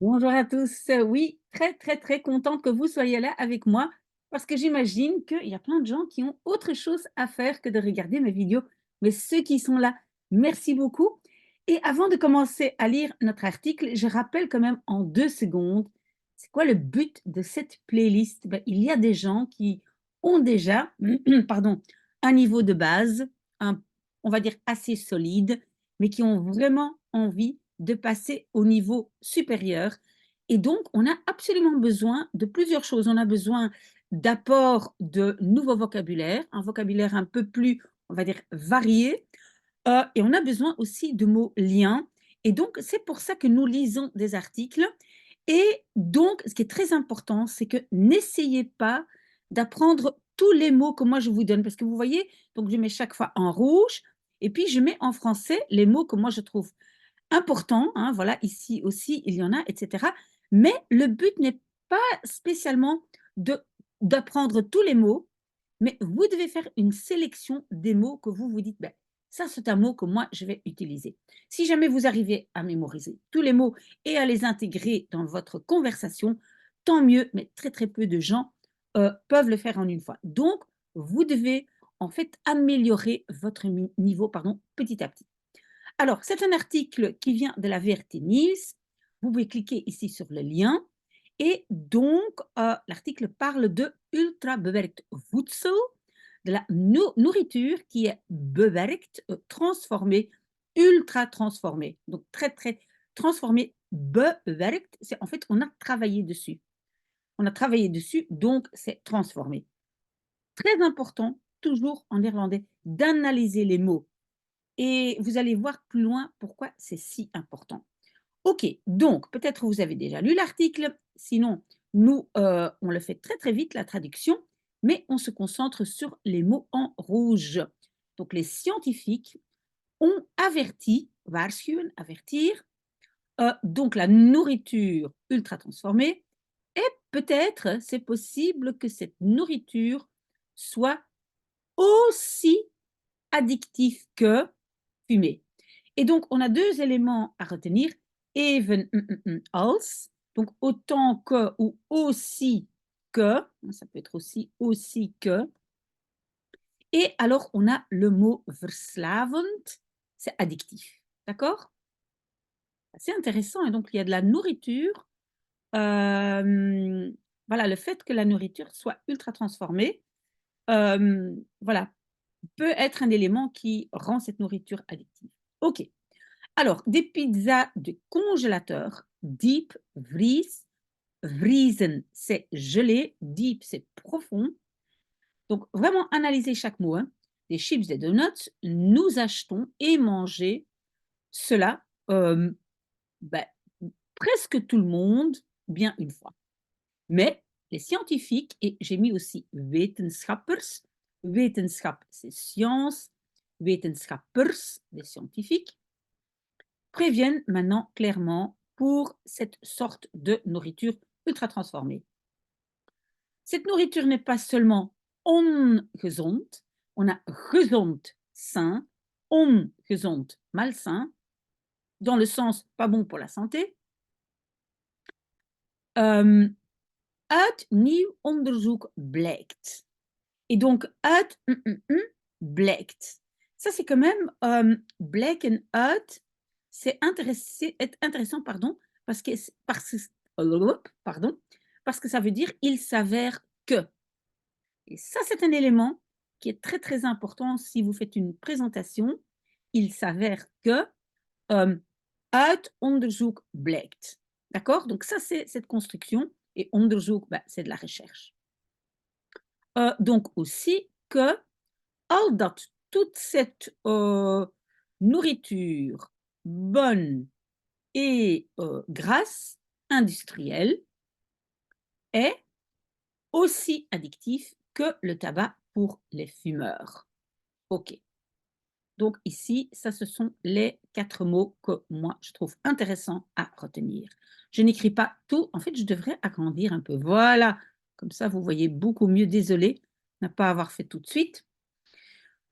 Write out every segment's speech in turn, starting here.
Bonjour à tous. Oui, très, très, très contente que vous soyez là avec moi parce que j'imagine qu'il y a plein de gens qui ont autre chose à faire que de regarder mes vidéos. Mais ceux qui sont là, merci beaucoup. Et avant de commencer à lire notre article, je rappelle quand même en 2 secondes, c'est quoi le but de cette playlist? Ben, il y a des gens qui ont déjà, pardon, un niveau de base, un- on va dire assez solide, mais qui ont vraiment envie de passer au niveau supérieur. Et donc, on a absolument besoin de plusieurs choses. On a besoin d'apport de nouveaux vocabulaires, un vocabulaire un peu plus, on va dire, varié. Et on a besoin aussi de mots liens. Et donc, c'est pour ça que nous lisons des articles. Et donc, ce qui est très important, c'est que n'essayez pas d'apprendre tous les mots que moi je vous donne. Parce que vous voyez, donc je mets chaque fois en rouge. Et puis, je mets en français les mots que moi je trouve important, hein, voilà, ici aussi, il y en a, etc. Mais le but n'est pas spécialement de d'apprendre tous les mots, mais vous devez faire une sélection des mots que vous vous dites, ben, ça c'est un mot que moi je vais utiliser. Si jamais vous arrivez à mémoriser tous les mots et à les intégrer dans votre conversation, tant mieux, mais très très peu de gens peuvent le faire en une fois. Donc, vous devez en fait améliorer votre niveau pardon, petit à petit. Alors, c'est un article qui vient de la VRT News. Vous pouvez cliquer ici sur le lien. Et donc, l'article parle de ultra bewerkt voedsel, de la nourriture qui est bewerkt, transformée, ultra transformée. Donc, très, très transformée, bewerkt, c'est en fait, on a travaillé dessus. On a travaillé dessus, donc c'est transformé. Très important, toujours en néerlandais, d'analyser les mots et vous allez voir plus loin pourquoi c'est si important. Ok, donc peut-être vous avez déjà lu l'article, sinon nous, on le fait très très vite, la traduction, mais on se concentre sur les mots en rouge. Donc les scientifiques ont averti, waarschuwen, avertir, donc la nourriture ultra transformée, et peut-être c'est possible que cette nourriture soit aussi addictive que fumer. Et donc, on a 2 éléments à retenir, even, als, donc autant que ou aussi que, hein, ça peut être aussi que. Et alors, on a le mot verslavend, c'est addictif. D'accord? C'est intéressant. Et donc, il y a de la nourriture. Voilà, le fait que la nourriture soit ultra transformée, voilà, peut être un élément qui rend cette nourriture addictive. OK. Alors, des pizzas de congélateur, deep, vries, vriezen, c'est gelé, deep, c'est profond. Donc, vraiment analyser chaque mot, hein. Des chips et donuts, nous achetons et manger cela, ben, presque tout le monde, bien une fois. Mais les scientifiques, et j'ai mis aussi wetenschappers, wetenschap, c'est science, wetenschappers, des scientifiques, préviennent maintenant clairement pour cette sorte de nourriture ultra transformée. Cette nourriture n'est pas seulement ongezond, on a gezond, sain, ongezond, malsain, dans le sens pas bon pour la santé. Uit nieuw onderzoek blijkt. Et donc, uit blijkt. Ça, c'est quand même blijken uit. C'est intéressant, pardon, pardon, parce que ça veut dire il s'avère que. Et ça, c'est un élément qui est très, très important si vous faites une présentation. Il s'avère que uit onderzoek blijkt. D'accord? Donc, ça, c'est cette construction. Et onderzoek, bah, c'est de la recherche. Donc aussi que al dat, toute cette nourriture bonne et grasse, industrielle, est aussi addictif que le tabac pour les fumeurs. OK. Donc ici, ça, ce sont les 4 mots que moi, je trouve intéressants à retenir. Je n'écris pas tout. En fait, je devrais agrandir un peu. Voilà. Comme ça, vous voyez beaucoup mieux. Désolée de ne pas avoir fait tout de suite.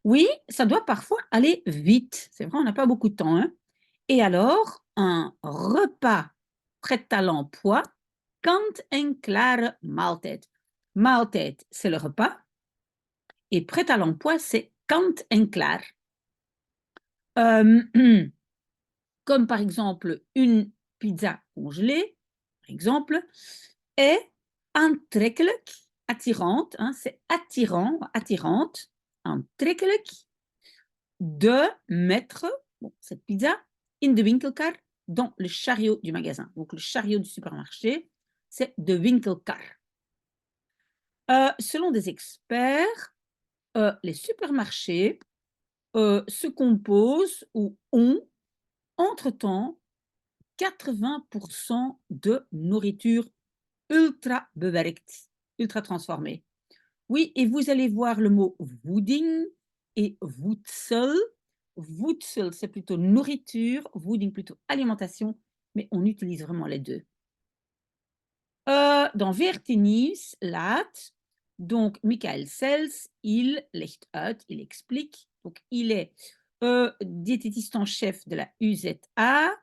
Oui, ça doit parfois aller vite. C'est vrai, on n'a pas beaucoup de temps, hein. Et alors, un repas prêt à l'emploi, kant-en-klare maaltijd. Maaltijd, c'est le repas. Et prêt à l'emploi, c'est kant-en-klaar. Comme par exemple une pizza congelée, par exemple, est aantrekkelijk, attirante, hein, c'est attirant, attirante, aantrekkelijk, de mettre cette pizza in de winkelkar, dans le chariot du magasin. Donc le chariot du supermarché, c'est de winkelkar. Selon des experts, les supermarchés se composent ou ont entre-temps 80% de nourriture ultra bewerkt, ultra transformée. Oui, et vous allez voir le mot voeding et voedsel. Voedsel, c'est plutôt nourriture, voeding plutôt alimentation, mais on utilise vraiment les deux. Dans VRT Nieuws laat, donc Michael Sels, il legt uit, il explique, donc il est diététiste en chef de la UZA,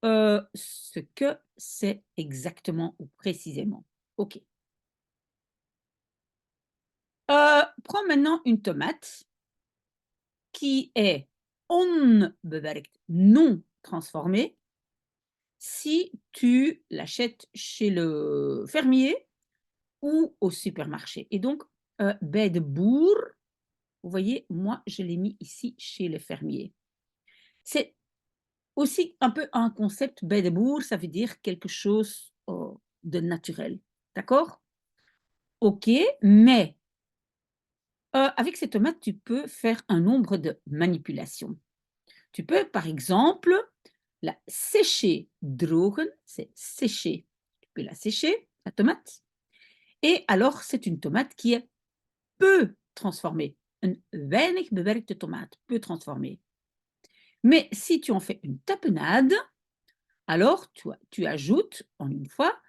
ce que c'est exactement ou précisément. OK. Prends maintenant une tomate qui est onbewerkt, non transformée. Si tu l'achètes chez le fermier ou au supermarché. Et donc, bij de boer, vous voyez, moi, je l'ai mis ici chez le fermier. C'est aussi un peu un concept, bij de boer, ça veut dire quelque chose de naturel. D'accord? OK, mais avec ces tomates, tu peux faire un nombre de manipulations. Tu peux, par exemple, la sécher, drogen, c'est sécher. Tu peux la sécher, la tomate. Et alors, c'est une tomate qui est peu transformée. Een weinig bewerkte tomate, peu transformée. Mais si tu en fais une tapenade, alors tu ajoutes en une fois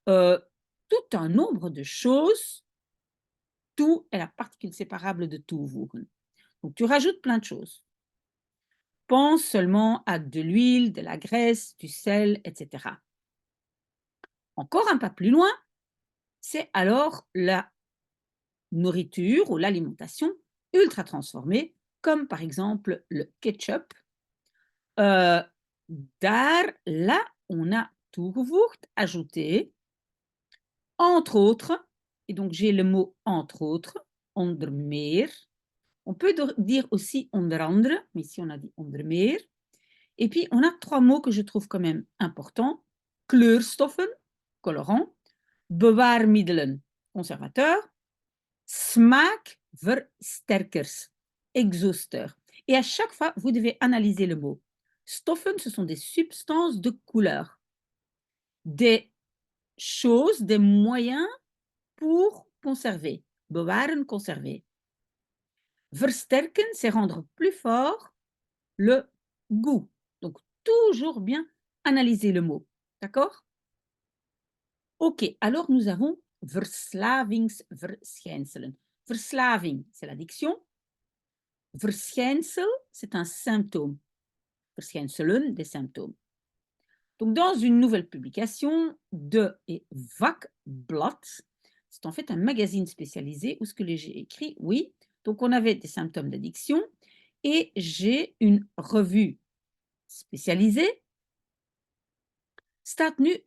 tout un nombre de choses. Tout est la particule séparable de toevoegen. Donc tu rajoutes plein de choses. Pense seulement à de l'huile, de la graisse, du sel, etc. Encore un pas plus loin, c'est alors la nourriture ou l'alimentation ultra transformée, comme par exemple le ketchup. Là, on a toegevoegd, ajouté, entre autres, et donc j'ai le mot entre autres, onder meer. On peut dire aussi onder andere, mais ici on a dit onder meer. Et puis on a 3 mots que je trouve quand même importants. Kleurstoffen, colorants, bewaarmiddelen, conservateurs, smaakversterkers, exhausteurs. Et à chaque fois, vous devez analyser le mot. Stoffen, ce sont des substances de couleur, des choses, des moyens pour conserver. Bewaren, conserver. Versterken, c'est rendre plus fort le goût. Donc, toujours bien analyser le mot. D'accord? OK, alors nous avons verslavingsverschijnselen. Verslaving, c'est l'addiction. Verschijnsel, c'est un symptôme. Verschijnselen, des symptômes. Donc, dans une nouvelle publication de Vakblad, c'est en fait un magazine spécialisé où ce que j'ai écrit, oui, donc on avait des symptômes d'addiction et j'ai une revue spécialisée. Staat nu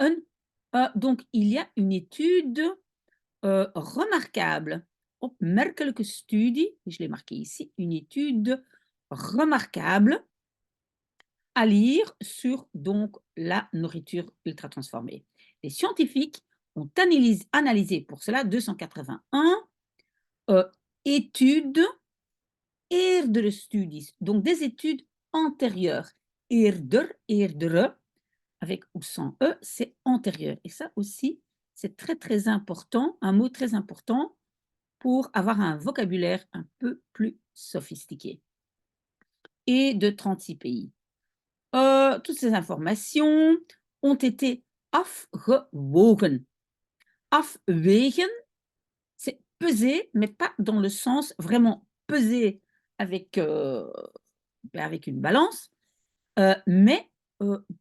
donc il y a une étude remarquable, opmerkelijke studie, je l'ai marqué ici, une étude remarquable à lire sur donc la nourriture ultra transformée. Les scientifiques ont analysé pour cela 281 études eerdere studies, donc des études antérieures. Eerdere, avec ou sans E, c'est antérieur. Et ça aussi, c'est très très important, un mot très important pour avoir un vocabulaire un peu plus sophistiqué. Et de 36 pays. Toutes ces informations ont été afgewogen. Afwegen, c'est peser, mais pas dans le sens vraiment peser avec une balance, mais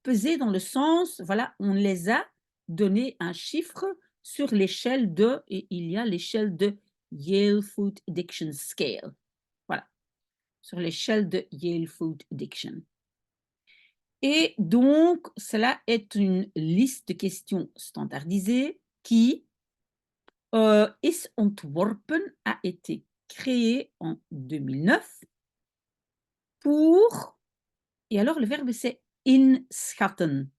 pesé dans le sens, voilà, on les a donné un chiffre sur l'échelle de, et il y a l'échelle de Yale Food Addiction Scale. Voilà, sur l'échelle de Yale Food Addiction. Et donc, cela est une liste de questions standardisées qui is ontworpen, a été créée en 2009 pour, et alors le verbe c'est inschatten.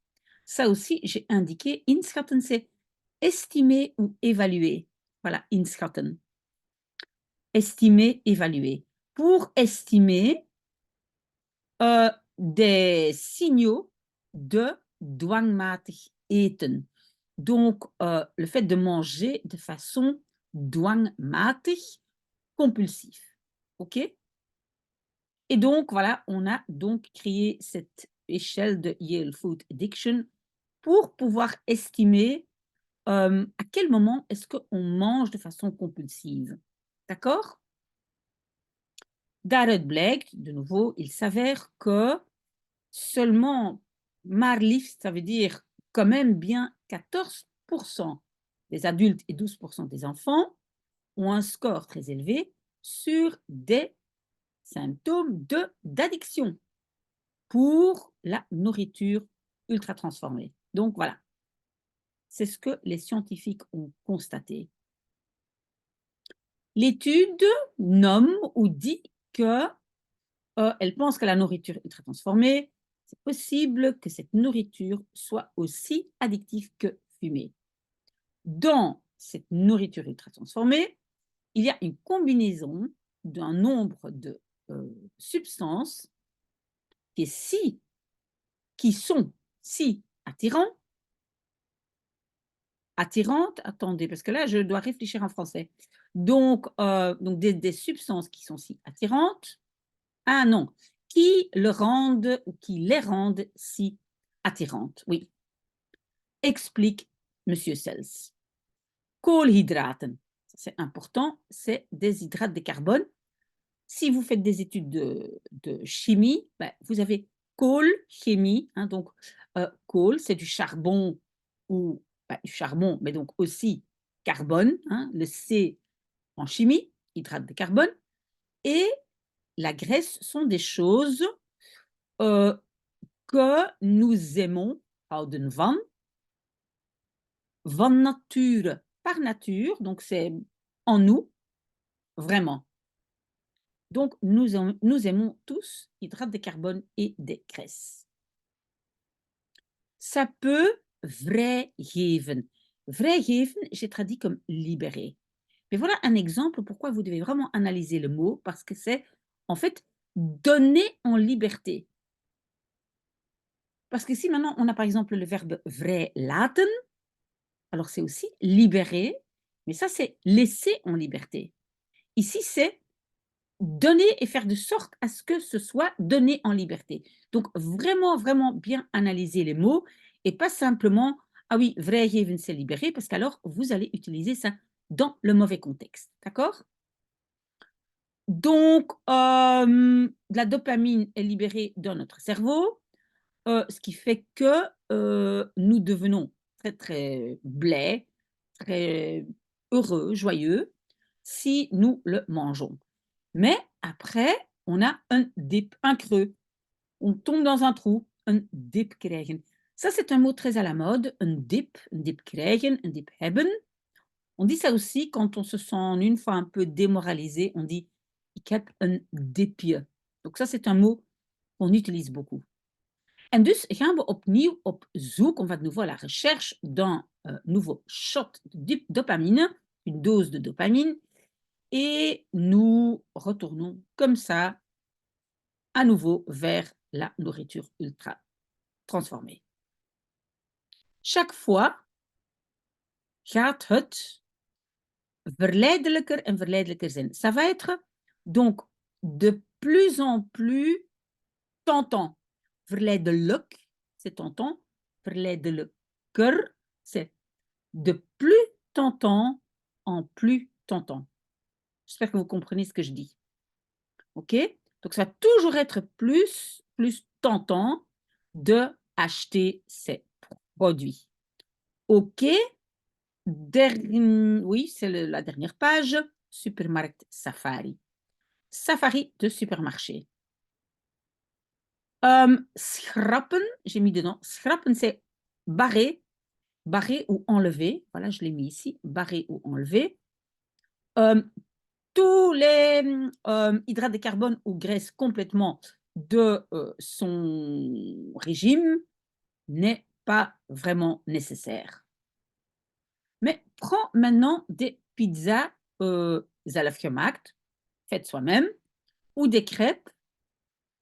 Ça aussi, j'ai indiqué, inschatten, c'est estimer ou évaluer. Voilà, inschatten. Estimer, évaluer. Pour estimer des signaux de dwangmatig eten. Donc, le fait de manger de façon dwangmatig, compulsive. OK? Et donc, voilà, on a donc créé cette échelle de Yale Food Addiction pour pouvoir estimer à quel moment est-ce qu'on mange de façon compulsive. D'accord? Daaruit blijkt, de nouveau, il s'avère que seulement, maar liefst, ça veut dire quand même bien 14% des adultes et 12% des enfants ont un score très élevé sur des symptômes d'addiction pour la nourriture ultra transformée. Donc voilà, c'est ce que les scientifiques ont constaté. L'étude nomme ou dit que elle pense que la nourriture ultra transformée, c'est possible que cette nourriture soit aussi addictive que fumer. Dans cette nourriture ultra transformée, il y a une combinaison d'un nombre de substances qui, qui sont si attirantes, attendez, parce que là, je dois réfléchir en français. Donc des substances qui sont si attirantes, ah non, qui le rendent ou qui les rendent si attirantes, oui. Explique Monsieur Sels. Koolhydraten, c'est important, c'est des hydrates de carbone. Si vous faites des études de chimie, ben, vous avez chimie, hein, donc kool, c'est du charbon ou du charbon, mais donc aussi carbone, hein, le C en chimie, hydrate de carbone, et la graisse sont des choses que nous aimons, houden van nature, par nature, donc c'est en nous, vraiment. Donc nous aimons tous hydrates de carbone et des graisses. Ça peut vrijgeven. Vrijgeven, j'ai traduit comme libérer. Mais voilà un exemple pourquoi vous devez vraiment analyser le mot, parce que c'est en fait donner en liberté. Parce que si maintenant on a par exemple le verbe vrijlaten, alors c'est aussi libérer, mais ça c'est laisser en liberté. Ici c'est donner et faire de sorte à ce que ce soit donné en liberté. Donc vraiment, vraiment bien analyser les mots et pas simplement, ah oui, vrijgeven c'est libérer, parce qu'alors vous allez utiliser ça dans le mauvais contexte. D'accord? Donc, la dopamine est libérée dans notre cerveau, ce qui fait que nous devenons très, très blais, très heureux, joyeux, si nous le mangeons. Mais après, on a un dip, un creux. On tombe dans un trou, un dip krijgen. Ça, c'est un mot très à la mode, un dip krijgen, un dip hebben. On dit ça aussi quand on se sent une fois un peu démoralisé, on dit ik heb een dipje. Donc ça, c'est un mot qu'on utilise beaucoup. En dus gaan we opnieuw op zoek, on va de nouveau à la recherche d'un nouveau shot de dopamine, une dose de dopamine, et nous retournons comme ça à nouveau vers la nourriture ultra transformée. Chaque fois gaat het verleidelijker en verleidelijker zijn. Ça va être donc de plus en plus tentant. Verleidelijk, c'est tentant. Verleidelijker, c'est de plus tentant en plus tentant. J'espère que vous comprenez ce que je dis. OK? Donc ça va toujours être plus tentant de acheter ces produits. OK, oui, c'est la dernière page, Supermarkt Safari. Safari de supermarché. Schrappen, j'ai mis dedans. Schrappen, c'est barrer, barrer ou enlever. Voilà, je l'ai mis ici, barrer ou enlever. Tous les hydrates de carbone ou graisses complètement de son régime n'est pas vraiment nécessaire. Mais prends maintenant des pizzas zelfgemaakt, faites soi-même, ou des crêpes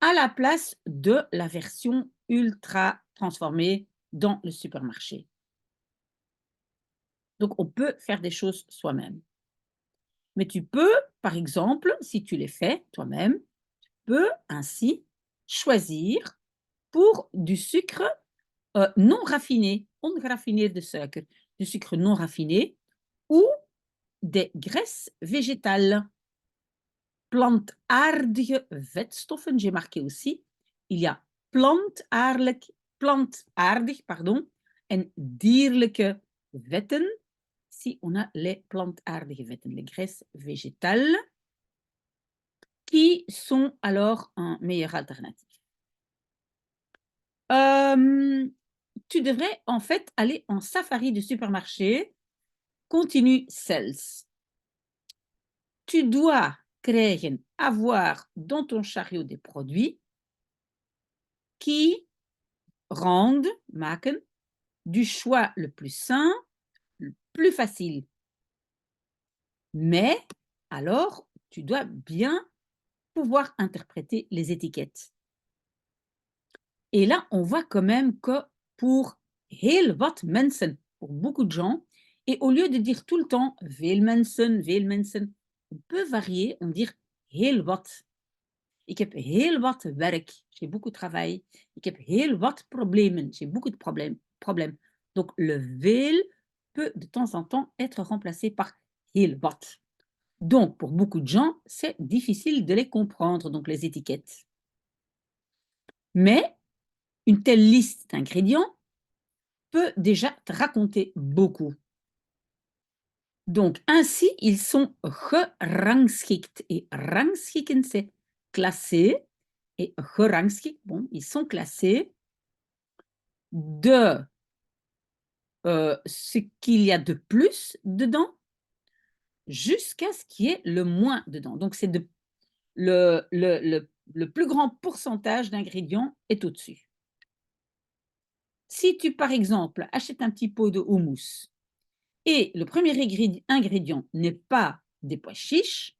à la place de la version ultra transformée dans le supermarché. Donc, on peut faire des choses soi-même. Mais tu peux, par exemple, si tu les fais toi-même, tu peux ainsi choisir pour du sucre non raffiné, ongeraffineerde suiker, du sucre non raffiné ou des graisses végétales. Plantaardige vetstoffen, j'ai marqué aussi. Il y a plantaardig, pardon, en dierlijke vetten. Ici, on a les plantaardige vetten, les graisses végétales, qui sont alors un meilleure alternative. Tu devrais en fait aller en safari du supermarché, continue sales. Tu dois avoir dans ton chariot des produits qui maken du choix le plus sain, le plus facile. Mais alors, tu dois bien pouvoir interpréter les étiquettes. Et là, on voit quand même que pour heel wat mensen, pour beaucoup de gens, et au lieu de dire tout le temps veel mensen, on peut varier, on dit heel wat. Ik heb heel wat werk, j'ai beaucoup de travail. Ik heb heel wat problemen, j'ai beaucoup de problèmes. Donc le veel peut de temps en temps être remplacé par heel wat. Donc pour beaucoup de gens, c'est difficile de les comprendre, donc les étiquettes. Mais une telle liste d'ingrédients peut déjà te raconter beaucoup. Donc ainsi, ils sont gerangschikt. Et rangschikken, c'est classé. Et gerangschikt, bon, ils sont classés de ce qu'il y a de plus dedans jusqu'à ce qu'il y ait le moins dedans. Donc, c'est le plus grand pourcentage d'ingrédients est au-dessus. Si tu, par exemple, achètes un petit pot de houmous et le premier ingrédient n'est pas des pois chiches,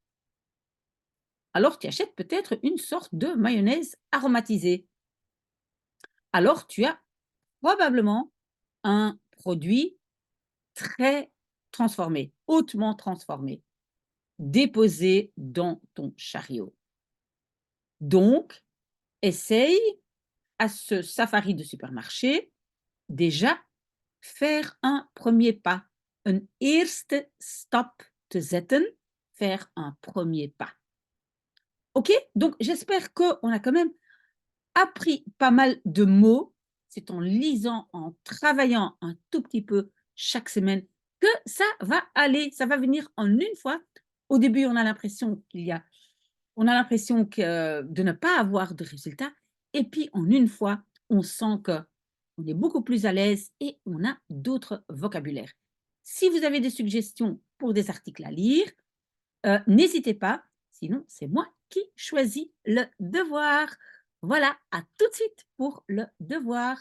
alors tu achètes peut-être une sorte de mayonnaise aromatisée. Alors tu as probablement un produit très transformé, hautement transformé, déposé dans ton chariot. Donc, essaye à ce safari de supermarché déjà faire un premier pas, een eerste stap te zetten, faire un premier pas. Ok? Donc, j'espère qu'on a quand même appris pas mal de mots. C'est en lisant, en travaillant un tout petit peu chaque semaine que ça va aller, ça va venir en une fois. Au début, on a l'impression de ne pas avoir de résultats. Et puis, en une fois, on sent qu'on est beaucoup plus à l'aise et on a d'autres vocabulaires. Si vous avez des suggestions pour des articles à lire, n'hésitez pas. Sinon, c'est moi qui choisis le devoir. Voilà, à tout de suite pour le devoir.